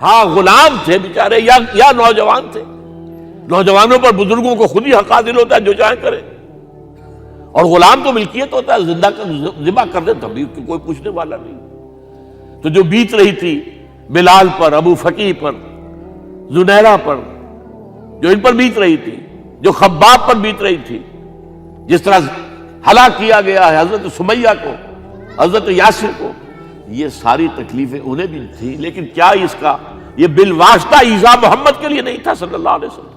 ہاں غلام تھے بیچارے یا نوجوان تھے. نوجوانوں پر بزرگوں کو خود ہی حق حاصل ہوتا ہے، جو چاہے کرے. اور غلام تو ملکیت ہوتا ہے، زندہ ذبح کر دے تبھی کوئی پوچھنے والا نہیں. تو جو بیت رہی تھی بلال پر، ابو فقیہ پر، زنیرہ پر، جو ان پر بیت رہی تھی، جو خباب پر بیت رہی تھی، جس طرح ہلاک کیا گیا ہے حضرت سمیہ کو، حضرت یاسر کو، یہ ساری تکلیفیں انہیں بھی تھیں. لیکن کیا اس کا یہ بالواسطہ ایذا محمد کے لیے نہیں تھا صلی اللہ علیہ وسلم.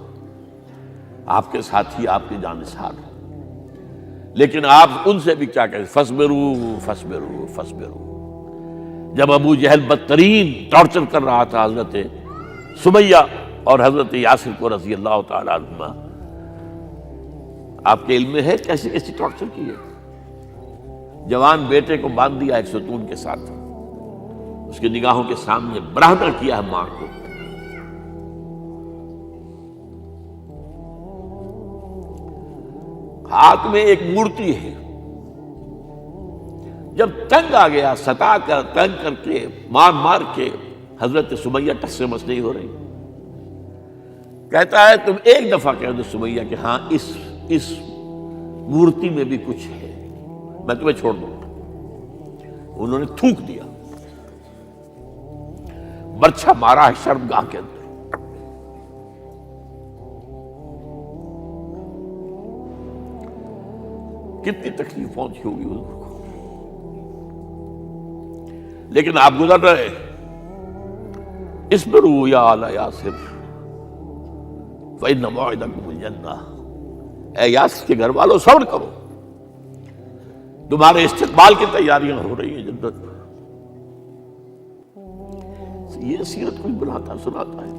آپ کے ساتھی آپ کی جانثار ہیں، لیکن آپ ان سے بھی کیا کہیں، فصبروا فصبروا فصبروا. جب ابو جہل بدترین ٹارچر کر رہا تھا حضرت سمیہ اور حضرت یاسر کو رضی اللہ تعالی عنہما، آپ کے علم میں ہے کیسی کیسی ٹارچر کی ہے. جوان بیٹے کو باندھ دیا ایک ستون کے ساتھ، اس کی نگاہوں کے سامنے برہنہ کیا ہے ماں کو. ہاتھ میں ایک مورتی ہے. جب تنگ آ گیا، ستا کر تنگ کر کے مار مار کے حضرت سمیہ ٹس سے مس نہیں ہو رہی. کہتا ہے تم ایک دفعہ کہہ دو سمیہ کہ ہاں اس مورتی میں بھی کچھ ہے، میں تمہیں چھوڑ دوں گا. انہوں نے تھوک دیا، برچھا مارا ہے شرمگاہ کے اندر. کتنی تکلیف پہنچی ہوگی حضور کو. لیکن آپ گزر رہے، اصبروا یا آل یاسر فإن موعدکم الجنہ. اے یاسر کے گھر والوں صبر کرو، تمہارے استقبال کی تیاریاں ہو رہی ہیں جنت میں. یہ سیرت کوئی بناتا سناتا ہے،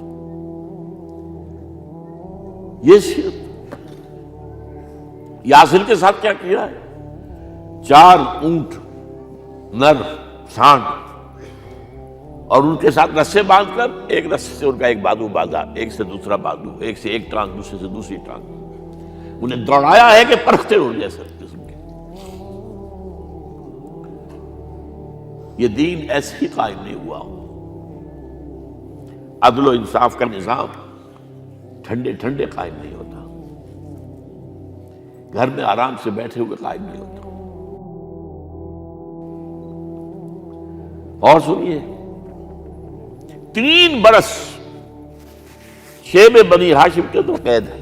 یہ سیرت. یاسر کے ساتھ کیا کیا ہے؟ 4 اونٹ نر سانڈ، اور ان کے ساتھ رسے باندھ کر ایک رسے سے ان کا ایک بازو باندھا، ایک سے دوسرا بازو، ایک سے ایک ٹانگ دوسرے سے دوسری ٹانگ. انہیں دوڑایا ہے کہ پرکھتے اڑ جیسے قسم کے. یہ دین ایسے ہی قائم نہیں ہوا. عدل و انصاف کا نظام ٹھنڈے ٹھنڈے قائم نہیں ہوتا، گھر میں آرام سے بیٹھے ہوئے قائم نہیں ہوتا. اور سنیے، 3 برس شیب بنی ہاشم کے اندر قید ہے.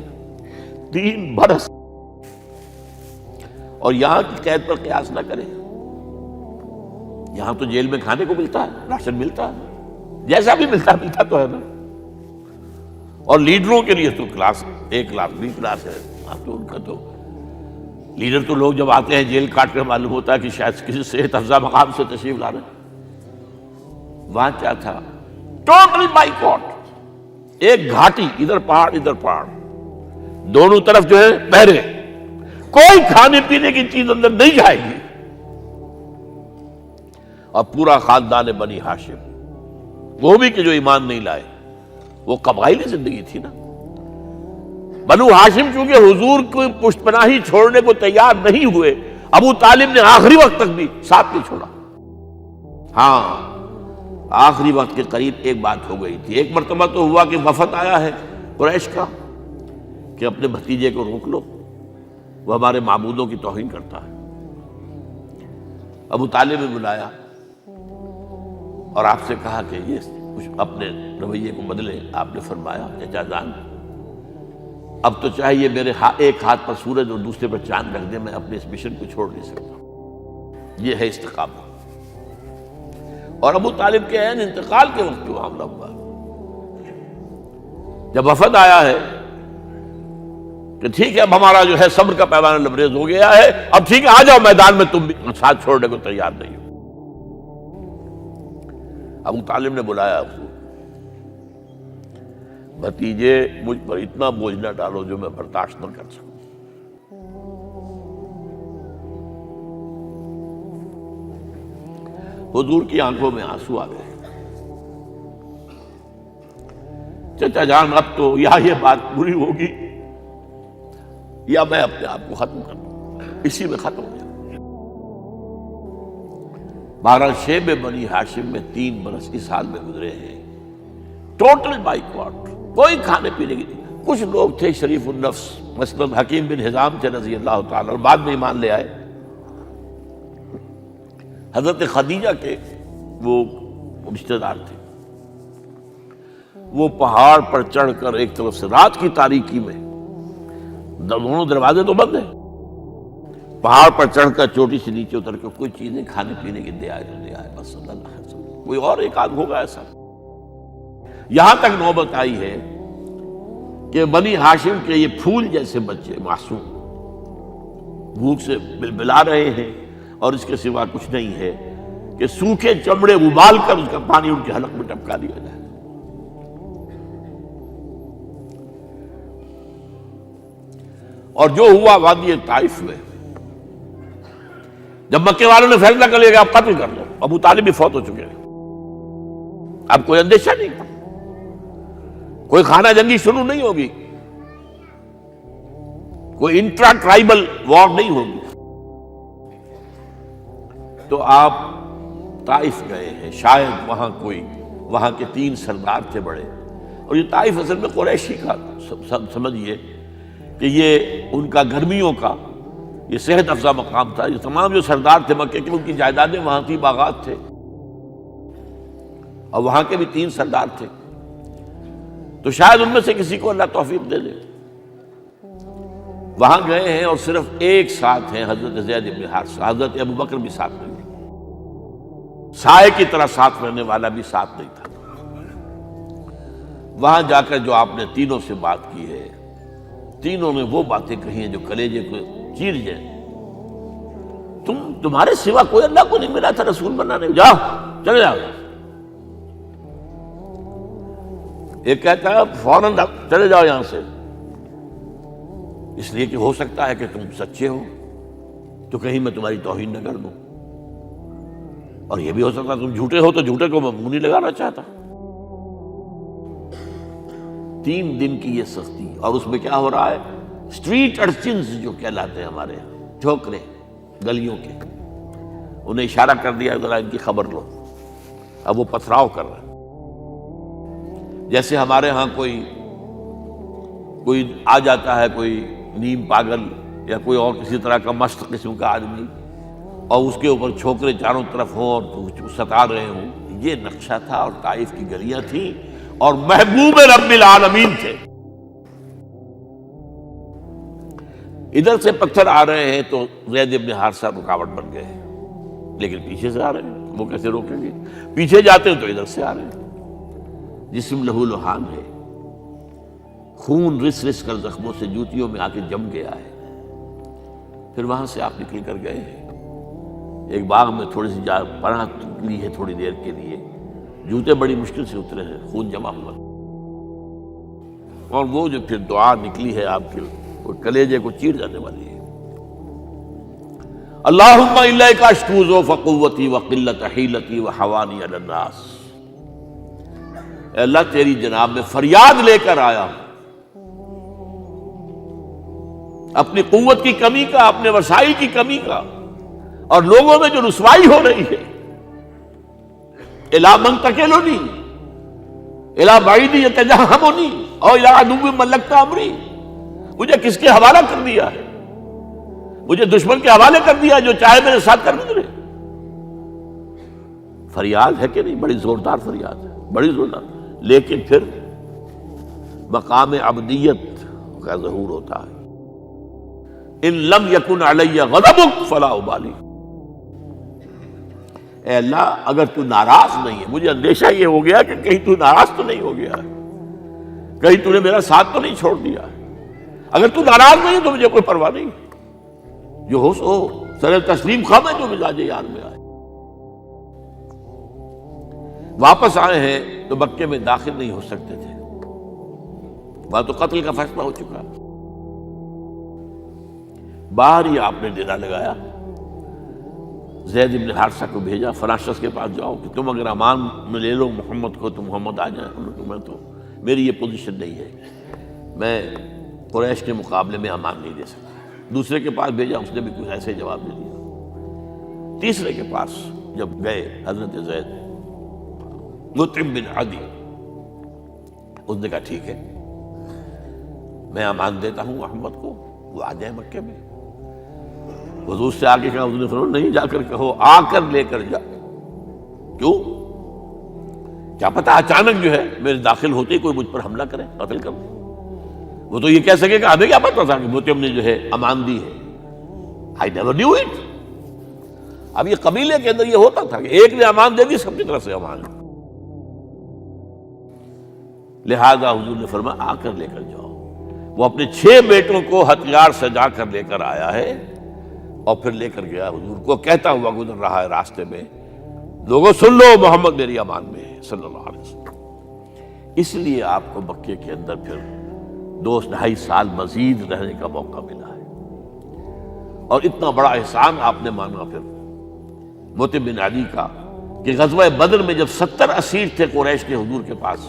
3 برس. اور یہاں کی قید پر قیاس نہ کریں. یہاں تو جیل میں کھانے کو ملتا ہے، راشن ملتا ہے، جیسا بھی ملتا تو ہے نا. اور لیڈروں کے لیے تو class A class B class ہے. اب تو ان کا تو لیڈر تو لوگ جب آتے ہیں جیل کاٹ کر معلوم ہوتا ہے کہ شاید کسی صحت افزا مقام سے تشریف لا رہے ہیں. وہاں کیا تھا؟ Total boycott. ایک گھاٹی، ادھر پہاڑ ادھر پہاڑ، دونوں طرف جو ہے پہرے. کوئی کھانے پینے کی چیز اندر نہیں جائے گی. اور پورا خاندان بنی ہاشم، وہ بھی کہ جو ایمان نہیں لائے، وہ قبائلی زندگی تھی نا. بنو ہاشم چونکہ حضور کو پشت پناہی چھوڑنے کو تیار نہیں ہوئے، ابو طالب نے آخری وقت تک بھی ساتھ نہیں چھوڑا. ہاں آخری وقت کے قریب ایک بات ہو گئی تھی. ایک مرتبہ تو ہوا کہ وفد آیا ہے قریش کا کہ اپنے بھتیجے کو روک لو، وہ ہمارے معبودوں کی توہین کرتا ہے. ابو طالب نے بلایا اور آپ سے کہا کہ یہ کچھ اپنے رویے کو بدلے. آپ نے فرمایا چچا جان، اب تو چاہے یہ میرے ایک ہاتھ پر سورج اور دوسرے پر چاند رکھ دے، میں اپنے اس مشن کو چھوڑ نہیں سکتا. یہ ہے استقامت. اور ابو طالب کے عین انتقال کے وقت جو معاملہ ہوا، جب وفد آیا ہے کہ ٹھیک ہے اب ہمارا جو ہے صبر کا پیمانہ لبریز ہو گیا ہے، اب ٹھیک ہے آ جاؤ میدان میں، تم بھی ساتھ چھوڑنے کو تیار نہیں ہو. ابو طالب نے بلایا، بھتیجے مجھ پر اتنا بوجھ نہ ڈالو جو میں برداشت نہ کر سکوں. حضور کی آنکھوں میں آنسو آ گئے. چچا جان اب تو یا یہ بات پوری ہوگی یا میں اپنے آپ کو ختم کر دوں، اسی میں ختم ہو جائے. بہرحال شیب بنی ہاشم میں 3 برس اس حال میں گزرے ہیں ٹوٹل بائیکاٹ، کوئی کھانے پینے کی نہیں۔ کچھ لوگ تھے شریف النفس، مثلا حکیم بن حزام تھے رضی اللہ تعالیٰ، اور بعد میں ایمان لے آئے۔ حضرت خدیجہ کے وہ رشتہ دار تھے، وہ پہاڑ پر چڑھ کر ایک طرف سے رات کی تاریکی میں، دونوں دروازے تو بند ہیں، پہاڑ پر چڑھ کر چوٹی سے نیچے اتر کر کوئی چیزیں کھانے پینے کی دے آئے تو دے آئے، بس صلی اللہ علیہ وسلم۔ کوئی اور ایک آدھ ہوگا ایسا۔ یہاں تک نوبت آئی ہے کہ بنی ہاشم کے یہ پھول جیسے بچے معصوم بھوک سے بلبلا رہے ہیں، اور اس کے سوا کچھ نہیں ہے کہ سوکھے چمڑے ابال کر اس کا پانی ان کے حلق میں ٹپکا دیا جائے۔ اور جو ہوا وادی طائف میں، جب مکے والوں نے فیصلہ کر لیا کہ آپ قتل کر لو، ابو طالب بھی فوت ہو چکے ہیں، اب کوئی اندیشہ نہیں، کوئی خانہ جنگی شروع نہیں ہوگی، کوئی انٹرا ٹرائبل وار نہیں ہوگی، تو آپ طائف گئے ہیں۔ شاید وہاں کے 3 سردار تھے بڑے، اور یہ طائف اصل میں قریشی کا سمجھیے کہ یہ ان کا گرمیوں کا یہ صحت افزا مقام تھا۔ یہ تمام جو سردار تھے مکے کے، ان کی جائیدادیں وہاں تھی، باغات تھے، اور وہاں کے بھی 3 سردار تھے، تو شاید ان میں سے کسی کو اللہ توفیق دے دے۔ وہاں گئے ہیں اور صرف ایک ساتھ ہیں، حضرت زید بن حارثہ، حضرت ابو بکر بھی ساتھ نہیں، سائے کی طرح ساتھ رہنے والا بھی ساتھ نہیں تھا۔ وہاں جا کر جو آپ نے تینوں سے بات کی ہے، تینوں نے وہ باتیں کہی ہیں جو کلیجے کو چیر جائیں۔ تمہارے سوا کوئی اللہ کو نہیں ملا تھا رسول بنانے، جاؤ چلے جاؤ۔ ایک کہتا ہے فوراً چلے جاؤ یہاں سے، اس لیے کہ ہو سکتا ہے کہ تم سچے ہو تو کہیں میں تمہاری توہین نہ کر دوں، اور یہ بھی ہو سکتا ہے تم جھوٹے ہو تو جھوٹے کو میں منہ نہیں لگانا چاہتا۔ 3 دن کی یہ سختی، اور اس میں کیا ہو رہا ہے، اسٹریٹ ارچنز جو کہلاتے ہیں ہمارے یہاں، ٹھوکرے گلیوں کے، انہیں اشارہ کر دیا ذرا ان کی خبر لو، اب وہ پتھراؤ کر رہے ہیں۔ جیسے ہمارے ہاں کوئی آ جاتا ہے، کوئی نیم پاگل یا کوئی اور کسی طرح کا مست قسم کا آدمی، اور اس کے اوپر چھوکرے چاروں طرف ہوں اور ستا رہے ہوں، یہ نقشہ تھا، اور طائف کی گلیاں تھیں، اور محبوب رب العالمین تھے۔ ادھر سے پتھر آ رہے ہیں تو زید بن حارثہ رکاوٹ بن گئے ہیں، لیکن پیچھے سے آ رہے ہیں، وہ کیسے روکیں گے؟ پیچھے جاتے ہیں تو ادھر سے آ رہے ہیں۔ جسم لہو لہان ہے، خون رس رس کر زخموں سے جوتیوں میں آ کے جم گیا ہے۔ پھر وہاں سے آپ نکل کر گئے ہیں، ایک باغ میں تھوڑی سی پناہ لی ہے تھوڑی دیر کے لیے، جوتے بڑی مشکل سے اترے ہیں، خون جمع ہوا، اور وہ جو پھر دعا نکلی ہے آپ کے، وہ کلیجے کو چیر جانے والی ہے۔ اللہم الیک اشکو ضعف قوتی وقلت حیلتی وحوانی علی الناس، اے اللہ تیری جناب میں فریاد لے کر آیا ہوں، اپنی قوت کی کمی کا، اپنے وسائل کی کمی کا، اور لوگوں میں جو رسوائی ہو رہی ہے، الی من تکلنی الی بعید یتجہمنی او الی عدو ملکت امری، مجھے کس کے حوالہ کر دیا ہے، مجھے دشمن کے حوالے کر دیا جو چاہے میرے ساتھ کر گزرے۔ فریاد ہے کہ نہیں؟ بڑی زوردار فریاد ہے، بڑی زوردار، لیکن پھر مقام عبدیت کا ظہور ہوتا ہے۔ ان لم یکن علی غضبک فلا ابالی، اے اللہ اگر تو ناراض نہیں ہے، مجھے اندیشہ یہ ہو گیا کہ کہیں تو ناراض تو نہیں ہو گیا ہے، کہیں تو نے میرا ساتھ تو نہیں چھوڑ دیا ہے، اگر تو ناراض نہیں ہے تو مجھے کوئی پرواہ نہیں، جو ہو سو سر تسلیم خم ہے جو مزاج یار میں آئے۔ واپس آئے ہیں تو مکے میں داخل نہیں ہو سکتے تھے، وہاں تو قتل کا فیصلہ ہو چکا، باہر ہی آپ نے ڈیرا لگایا، زید بن حارثہ کو بھیجا، فلاں شخص کے پاس جاؤ کہ تم اگر امان میں لے لو محمد کو تو محمد آ جائیں، میں تو میری یہ پوزیشن نہیں ہے، میں قریش کے مقابلے میں امان نہیں دے سکتا۔ دوسرے کے پاس بھیجا، اس نے بھی کچھ ایسے جواب دے دیا۔ تیسرے کے پاس جب گئے حضرت زید، مطعم بن عدی، اس نے کہا ٹھیک ہے، میں امان دیتا ہوں محمد کو، وہ آ جائے مکے میں۔ حضور سے آگے کہا، حضور نے فرمایا نہیں جا کر کہو، آ کر لے کر جا۔ کیوں؟ کیا پتا اچانک جو ہے میرے داخل ہوتے ہی کوئی مجھ پر حملہ کرے، قتل کر دے۔ وہ تو یہ کہہ سکے کہ ہمیں کیا پتا تھا کہ موتیم نے جو ہے امان دی ہے، I never knew it۔ اب یہ قبیلے کے اندر یہ ہوتا تھا کہ ایک نے امان دے دی، سب کی طرف سے امان۔ لہذا حضور نے فرمایا آ کر لے کر جاؤ۔ وہ اپنے 6 بیٹوں کو ہتھیار سجا کر لے کر آیا ہے اور پھر لے کر گیا حضور کو، کہتا ہوا گزر رہا ہے راستے میں، لوگوں سن لو محمد میری امان میں ہے صلی اللہ علیہ وسلم۔ اس لیے آپ کو مکے کے اندر پھر 2.5 سال مزید رہنے کا موقع ملا ہے، اور اتنا بڑا احسان آپ نے مانا پھر موتیم بن عدی کا کہ غزوہ بدر میں جب 70 اسیر تھے قریش کے حضور کے پاس،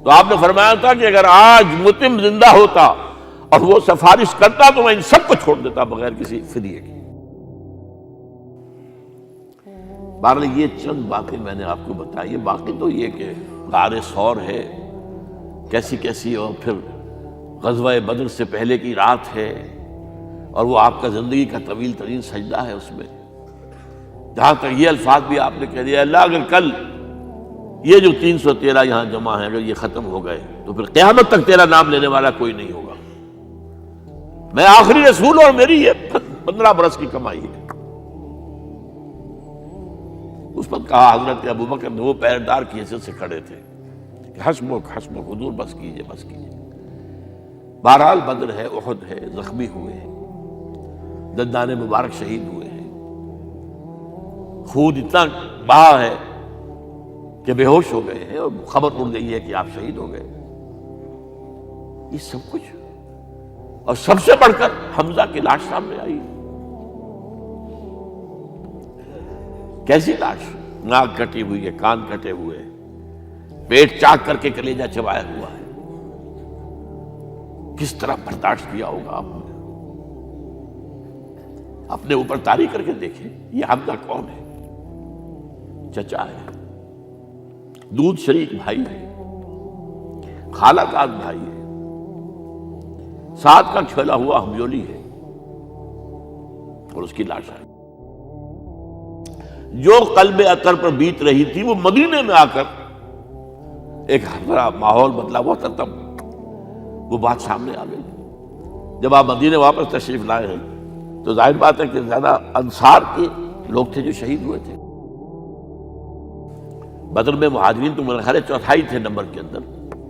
تو آپ نے فرمایا تھا کہ اگر آج موتیم زندہ ہوتا اور وہ سفارش کرتا تو میں ان سب کو چھوڑ دیتا بغیر کسی فدیے کے۔ بہرحال یہ چند باتیں میں نے آپ کو بتائی، باقی تو یہ کہ غار ثور ہے کیسی کیسی، اور پھر غزوہ بدر سے پہلے کی رات ہے، اور وہ آپ کا زندگی کا طویل ترین سجدہ ہے اس میں، جہاں تک یہ الفاظ بھی آپ نے کہہ دیا، اللہ اگر کل یہ جو 313 یہاں جمع ہیں اگر یہ ختم ہو گئے تو پھر قیامت تک تیرا نام لینے والا کوئی نہیں ہوگا، میں آخری رسول اور میری یہ 15 برس کی کمائی ہے۔ اس پر کہا حضرت ابوبکر نے، وہ پہرےدار کی حیثیت سے کھڑے تھے، کہ حسبک حسبک حضور بس کیجئے بس کیجئے۔ بہرحال بدر ہے، احد ہے، زخمی ہوئے ہیں، دندان مبارک شہید ہوئے ہیں، خون اتنا بہا ہے کہ بے ہوش ہو گئے ہیں، اور خبر اڑ گئی ہے کہ آپ شہید ہو گئے۔ یہ سب کچھ، اور سب سے بڑھ کر حمزہ کی لاش سامنے آئی۔ کیسی لاش؟ ناک کٹی ہوئی ہے، کان کٹے ہوئے ہیں، پیٹ چاک کر کے کلیجہ چبایا ہوا ہے۔ کس طرح برداشت کیا ہوگا آپ نے؟ اپنے اوپر تاری کر کے دیکھیں، یہ حمزہ کون ہے؟ چچا ہے، دودھ شریک بھائی ہے، خالہ داد بھائی ہے، ساتھ کا کھیلا ہوا ہمجولی ہے، اور اس کی لاش ہے۔ جو قلب اطہر پر بیت رہی تھی وہ مدینے میں آ کر ایک بڑا ماحول بدلا ہوا تھا، تب وہ بات سامنے آ گئی۔ جب آپ مدینے واپس تشریف لائے ہیں تو ظاہر بات ہے کہ زیادہ انصار کے لوگ تھے جو شہید ہوئے تھے۔ بدر میں مہاجرین تو میرے خیال ہے 1/4 تھے نمبر کے اندر،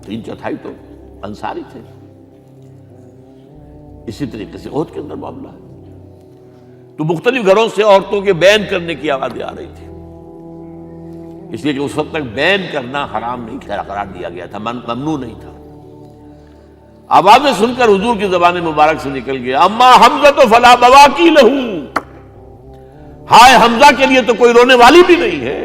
3/4 تو انصاری تھے۔ اسی طریقے سے احد کے اندر معاملہ ہے، تو مختلف گھروں سے عورتوں کے بین کرنے کی آوازیں آ رہی تھی، اس لیے کہ اس وقت تک بین کرنا حرام نہیں قرار دیا گیا تھا، ممنوع نہیں تھا۔ آوازیں سن کر حضور کی زبان مبارک سے نکل گیا، اما حمزہ فلا بواکی لہو، ہائے حمزہ کے لیے تو کوئی رونے والی بھی نہیں ہے۔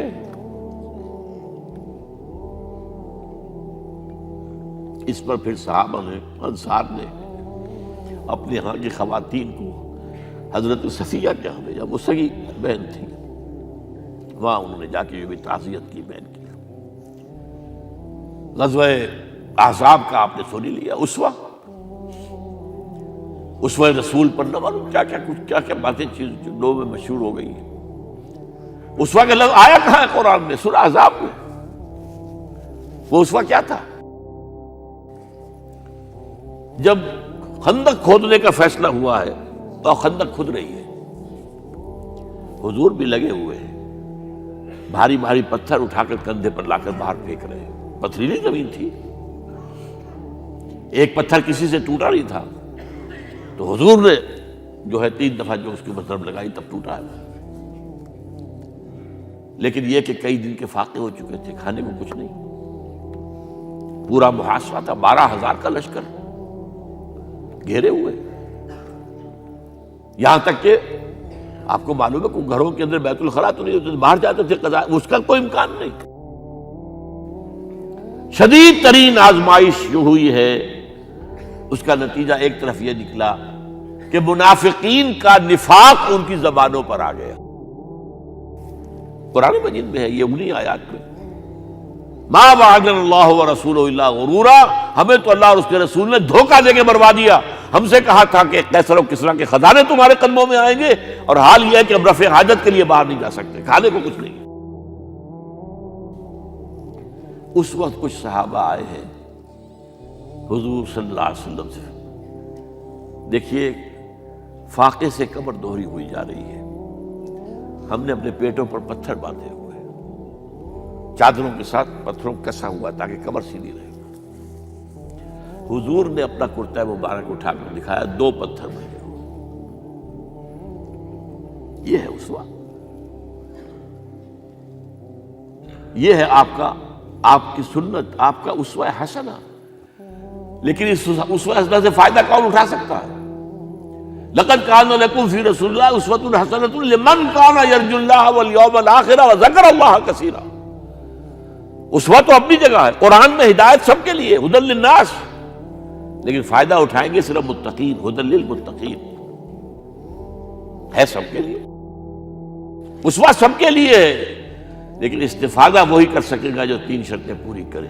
اس پر پھر صحابہ نے، انصار نے اپنے ہاں کی خواتین کو حضرت صفیہ کے ہاں بھیجا، وہ سگی بہن تھی، وہاں انہوں نے جا کے یہ بھی تعزیت کی بہن کی۔ غزوہ احزاب کا آپ نے سنی لیا، اسوہ رسول پر نہ معلوم کیا کیا باتیں چیز لوگوں میں مشہور ہو گئی ہیں۔ اسوہ کا لفظ آیا کہاں ہے قرآن میں؟ سورہ احزاب میں۔ وہ اسوہ کیا تھا؟ جب خندق کھودنے کا فیصلہ ہوا ہے تو خندق کھود رہی ہے، حضور بھی لگے ہوئے ہیں، بھاری بھاری پتھر اٹھا کر کندھے پر لا کر باہر پھینک رہے ہیں، پتھریلی زمین تھی، ایک پتھر کسی سے ٹوٹا نہیں تھا، تو حضور نے جو ہے 3 دفعہ جو اس کے اوپر ضرب لگائی تب ٹوٹا ہے۔ لیکن یہ کہ کئی دن کے فاقے ہو چکے تھے، کھانے کو کچھ نہیں، پورا محاصرہ تھا، 12,000 کا لشکر گھیرے ہوئے، یہاں تک کہ آپ کو معلوم ہے کہ گھروں کے اندر بیت الخلا تو نہیں ہوتے، باہر جاتے تھے قضاء، اس کا کوئی امکان نہیں۔ شدید ترین آزمائش جو ہوئی ہے اس کا نتیجہ ایک طرف یہ نکلا کہ منافقین کا نفاق ان کی زبانوں پر آ گیا۔ قرآن مجید میں ہے یہ انہی آیات میں، ما وعدنا اللہ ورسولہ الا غرورا، ہمیں تو اللہ اور اس کے رسول نے دھوکہ دے کے مروا دیا۔ ہم سے کہا تھا کہ قیصر و کسریٰ کے خزانے تمہارے قدموں میں آئیں گے، اور حال یہ ہے کہ اب رفع حاجت کے لیے باہر نہیں جا سکتے، کھانے کو کچھ نہیں۔ اس وقت کچھ صحابہ آئے ہیں حضور صلی اللہ علیہ وسلم سے، دیکھیے فاقے سے کمر دوہری ہوئی جا رہی ہے، ہم نے اپنے پیٹوں پر پتھر باندھے ہوئے، چادروں کے ساتھ پتھروں کسا ہوا تاکہ کمر سیدھی رہے۔ حضور نے اپنا کرتا مبارک اٹھا کر دکھایا، 2 پتھر بنے ہوئے۔ یہ ہے اسوہ، یہ ہے آپ کی سنت، آپ کا اسوہ حسنہ۔ لیکن اس اسوہ حسنہ سے فائدہ کون اٹھا سکتا ہے؟ لقد کان لکم فی رسول اللہ اسوۃ حسنۃ لمن کان یرجو اللہ والیوم الآخر وذکر اللہ کثیرا۔ اسوہ تو اپنی جگہ ہے، قرآن میں ہدایت سب کے لیے، ھدی للناس، لیکن فائدہ اٹھائیں گے صرف متقین، ھدی للمتقین ہے سب کے لیے، اسوہ سب کے لیے ہے، لیکن استفادہ وہی کر سکے گا جو 3 شرطیں پوری کرے: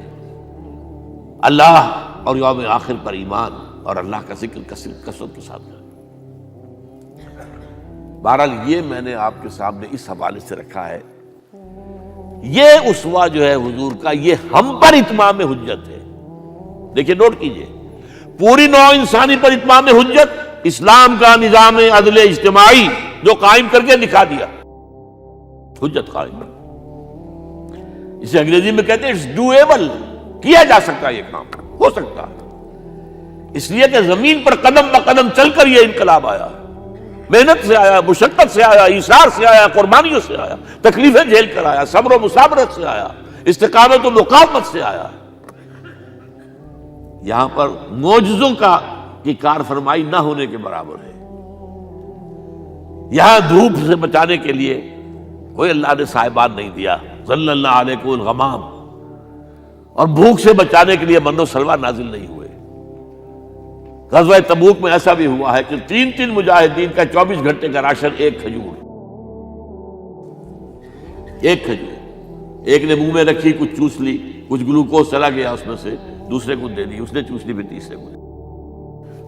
اللہ اور یوم آخر پر ایمان، اور اللہ کا ذکر کثرت کے ساتھ کرے۔ بہرحال یہ میں نے آپ کے سامنے اس حوالے سے رکھا ہے، یہ اسوہ جو ہے حضور کا، یہ ہم پر اتمام حجت ہے۔ دیکھیے نوٹ کیجئے، پوری نوع انسانی پر اتمام حجت، اسلام کا نظام عدل اجتماعی جو قائم کر کے دکھا دیا، حجت قائم ہے۔ اسے انگریزی میں کہتے ہیں اٹس ڈویبل، کیا جا سکتا ہے، یہ کام ہو سکتا ہے، اس لیے کہ زمین پر قدم بہ قدم چل کر یہ انقلاب آیا، محنت سے آیا، مشقت سے آیا، ایثار سے آیا، قربانیوں سے آیا، تکلیفیں جھیل کر آیا، صبر و مصابرت سے آیا، استقامت و مقاومت سے آیا۔ یہاں پر معجزوں کی کار فرمائی نہ ہونے کے برابر ہے۔ یہاں دھوپ سے بچانے کے لیے کوئی اللہ نے صاحبان نہیں دیا، ظل اللہ علیکم الغمام، اور بھوک سے بچانے کے لیے من و سلوہ نازل نہیں ہوئے۔ غزوہ تبوک میں ایسا بھی ہوا ہے کہ 3 مجاہدین کا 24 گھنٹے کا راشن ایک کھجور، ایک نے منہ میں رکھی، کچھ چوس لی، کچھ گلوکوز چلا گیا اس میں سے، دوسرے کو دے دی، اس نے چوس لی، پھر تیسرے کو۔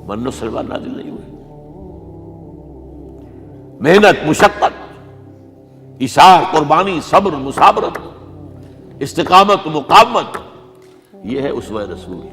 من و سلوہ نازل نہیں ہوئے۔ محنت، مشقت، ایثار، قربانی، صبر، مصابرت، استقامت، مقاومت، یہ ہے اسوہ رسول۔